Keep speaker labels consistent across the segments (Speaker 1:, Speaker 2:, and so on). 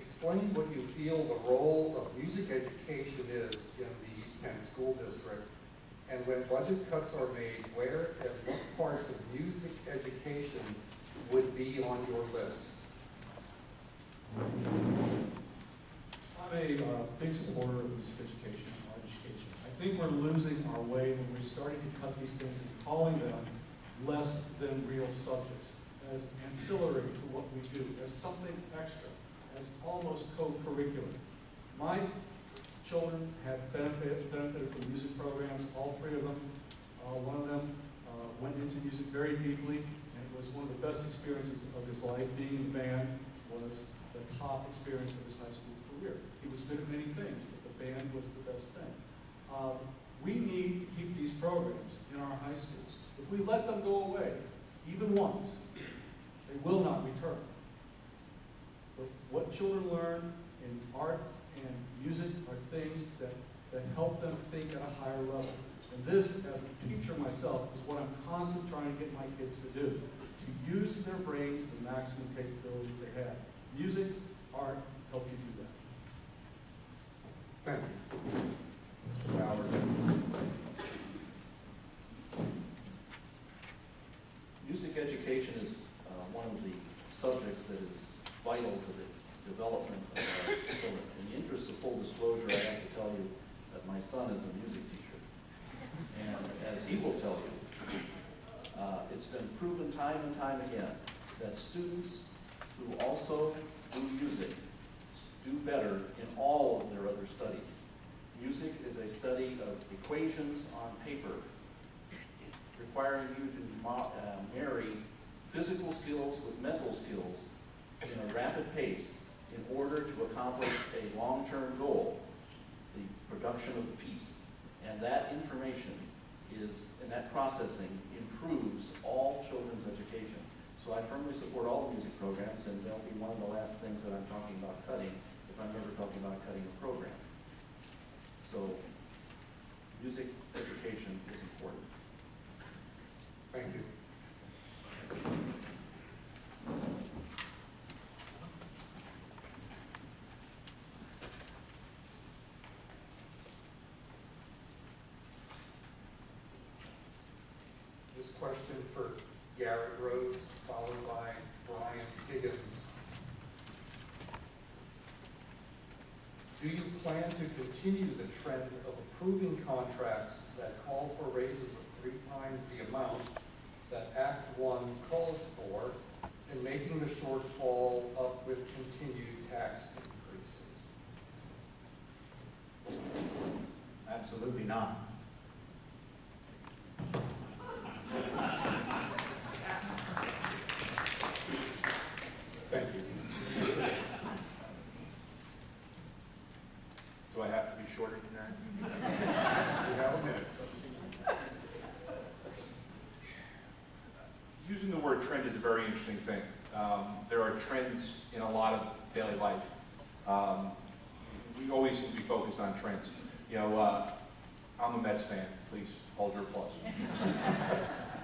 Speaker 1: explain what you feel the role of music education is in the East Penn School District, and when budget cuts are made, where and what parts of music education would be on your list?
Speaker 2: I'm a big supporter of music education and art education. I think we're losing our way when we're starting to cut these things and calling them less than real subjects, as ancillary to what we do, as something extra, as almost co-curricular. My children have benefited from music programs, all three of them. One of them went into music very deeply, and it was one of the best experiences of his life. Being in band was the top experience of his high school career. He was good at many things, but the band was the best thing. We need to keep these programs in our high schools. If we let them go away, even once, they will not return. But what children learn in art and music are things that help them think at a higher level. And this, as a teacher myself, is what I'm constantly trying to get my kids to do, to use their brains to the maximum capability they have. Music, art, help you do that.
Speaker 1: Thank you. Mr. Ballard.
Speaker 3: Music education is one of the subjects that is vital to the development of our children. In the interest of full disclosure, I have to tell you that my son is a music teacher. And as he will tell you, it's been proven time and time again that students who also do music do better in all of their other studies. Music is a study of equations on paper, requiring you to marry physical skills with mental skills in a rapid pace in order to accomplish a long-term goal, the production of the piece. And that information and that processing improves all children's education. So I firmly support all the music programs, and they'll be one of the last things that I'm talking about cutting if I'm ever talking about cutting a program. So music education is important.
Speaker 1: Thank you. This question for Garrett Rhodes, followed by Brian Higgins. Do you plan to continue the trend of approving contracts that call for raises of 3 times the amount that Act 1 calls for, and making the shortfall up with continued tax increases?
Speaker 4: Absolutely not.
Speaker 1: Thank you.
Speaker 5: Do I have to be shorter than that?
Speaker 1: You have a minute.
Speaker 5: Using the word trend is a very interesting thing. There are trends in a lot of daily life. We always seem to be focused on trends. You know, I'm a Mets fan. Please hold your applause.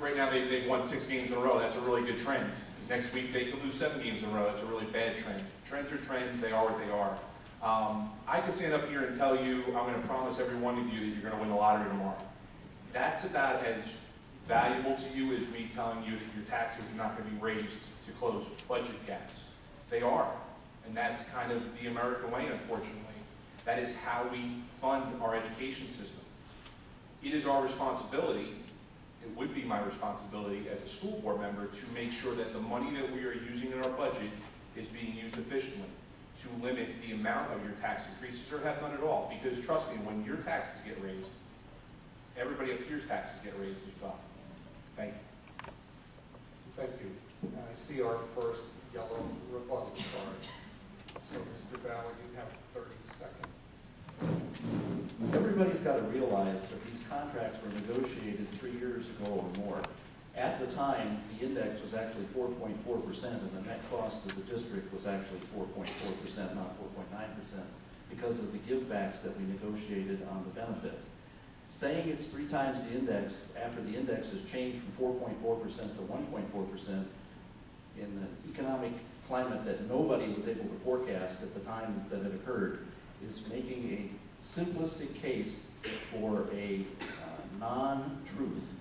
Speaker 5: Right now they've won 6 games in a row. That's a really good trend. Next week they could lose 7 games in a row. That's a really bad trend. Trends are trends. They are what they are. I can stand up here and tell you, I'm going to promise every one of you that you're going to win the lottery tomorrow. That's about as valuable to you as me telling you that your taxes are not going to be raised to close budget gaps. They are, and that's kind of the American way, unfortunately. That is how we fund our education system. It is our responsibility, it would be my responsibility as a school board member, to make sure that the money that we are using in our budget is being used efficiently, to limit the amount of your tax increases, or have none at all. Because trust me, when your taxes get raised, everybody up here's taxes get raised as well. Thank you.
Speaker 1: Thank you. I see our first yellow rebuttal card. So, Mr. Ballard, you have 30 seconds.
Speaker 3: Everybody's got to realize that these contracts were negotiated 3 years ago or more. At the time, the index was actually 4.4%, and the net cost of the district was actually 4.4%, not 4.9%, because of the givebacks that we negotiated on the benefits. Saying it's 3 times the index after the index has changed from 4.4% to 1.4% in the economic climate that nobody was able to forecast at the time that it occurred, is making a simplistic case for a non-truth.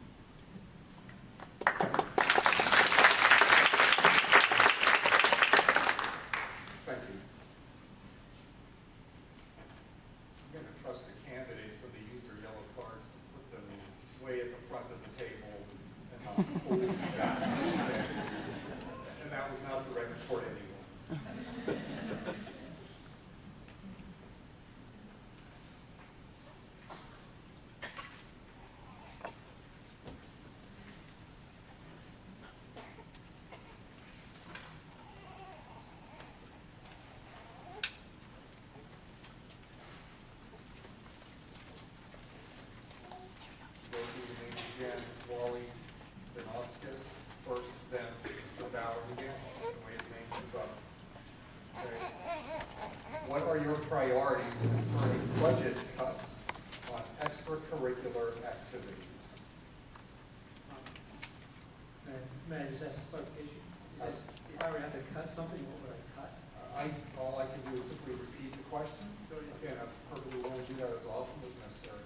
Speaker 1: Thank you. I'm going to trust the candidates when they use their yellow cards to put them way at the front of the table and not holding staff. And that was not directed toward anyone. Go through the names again. Wally Benoscus first, then Mr. Ballard again, the way his name comes up. Okay. What are your priorities concerning budget cuts on extracurricular activities?
Speaker 6: May I just ask a clarification? If I were to have to cut something, what would I cut?
Speaker 1: All I can do is simply repeat the question. Again, I'm perfectly willing to do that as often as necessary.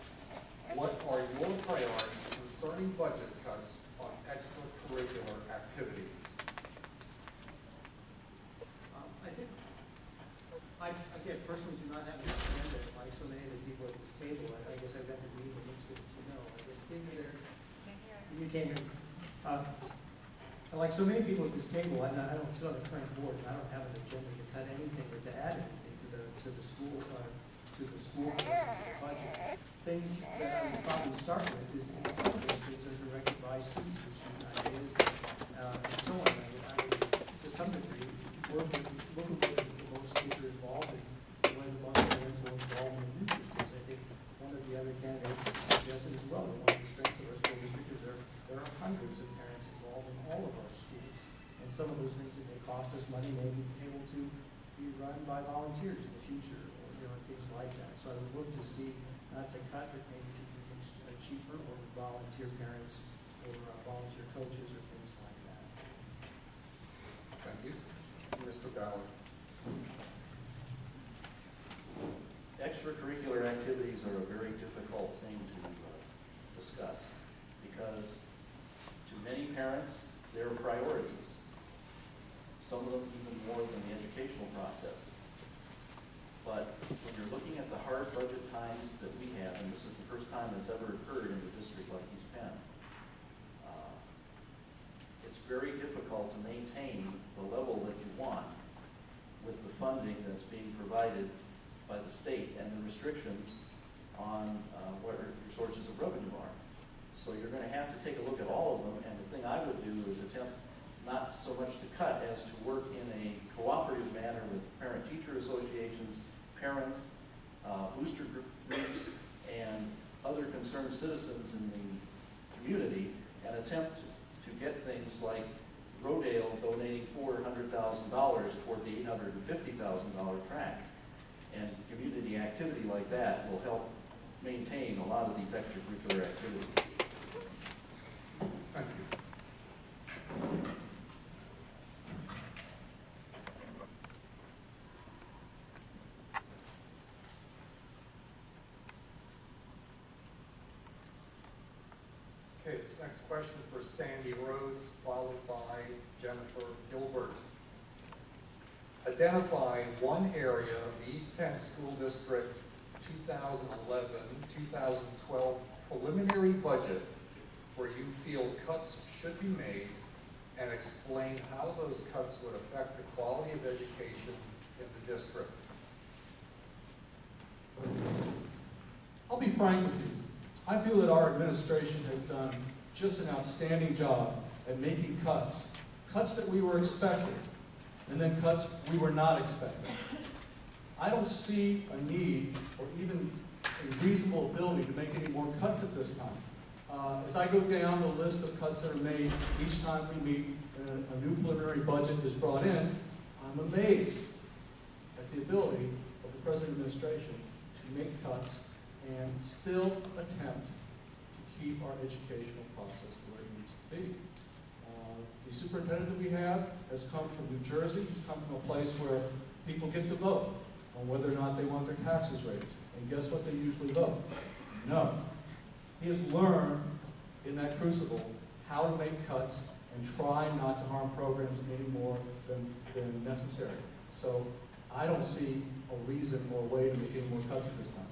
Speaker 1: What are your priorities concerning budget cuts on extracurricular activities?
Speaker 6: I think, again, personally do not have an agenda like so many of the people at this table. I guess I've got to be in the midst of it to know. I guess things that are, you came here. Like so many people at this table, I don't sit on the current board, and I don't have an agenda to cut anything or to add anything to the school budget. Things that I would probably start with is some of those things are directed by students or student ideas and so on. I would, to some degree, look at what the most kids are involved in, and where the most parental involvement and interest is. I think one of the other candidates suggested as well that one of the strengths of our school district is there are hundreds of parents involved in all of our schools. And some of those things that may cost us money may be able to be run by volunteers in the future, or things like that. So I would look to see, not to cut, but maybe to do things cheaper, or volunteer parents, or volunteer coaches, or things like that.
Speaker 1: Thank you. Mr. Ballard.
Speaker 3: Extracurricular activities are a very difficult thing to discuss because to many parents, they're priorities. Some of them even more than the educational process. But when you're looking at the hard budget times that we have, and this is the first time it's ever occurred in a district like East Penn, it's very difficult to maintain the level that you want with the funding that's being provided by the state and the restrictions on what your sources of revenue are. So you're going to have to take a look at all of them, and the thing I would do is attempt not so much to cut as to work in a cooperative manner with parent-teacher associations, parents, booster groups, and other concerned citizens in the community, and attempt to get things like Rodale donating $400,000 toward the $850,000 track. And community activity like that will help maintain a lot of these extracurricular activities.
Speaker 1: Thank you. Okay, this next question for Sandy Rhodes, followed by Jennifer Gilbert. Identify one area of the East Penn School District 2011-2012 preliminary budget where you feel cuts should be made, and explain how those cuts would affect the quality of education in the district.
Speaker 2: I'll be frank with you. I feel that our administration has done just an outstanding job at making cuts that we were expecting, and then cuts we were not expecting. I don't see a need or even a reasonable ability to make any more cuts at this time. As I go down the list of cuts that are made each time we meet and a new preliminary budget is brought in, I'm amazed at the ability of the present administration to make cuts and still attempt to keep our educational process where it needs to be. The superintendent that we have has come from New Jersey. He's come from a place where people get to vote on whether or not they want their taxes raised. And guess what they usually vote? No. He has learned in that crucible how to make cuts and try not to harm programs any more than necessary. So I don't see a reason or a way to make any more cuts at this time.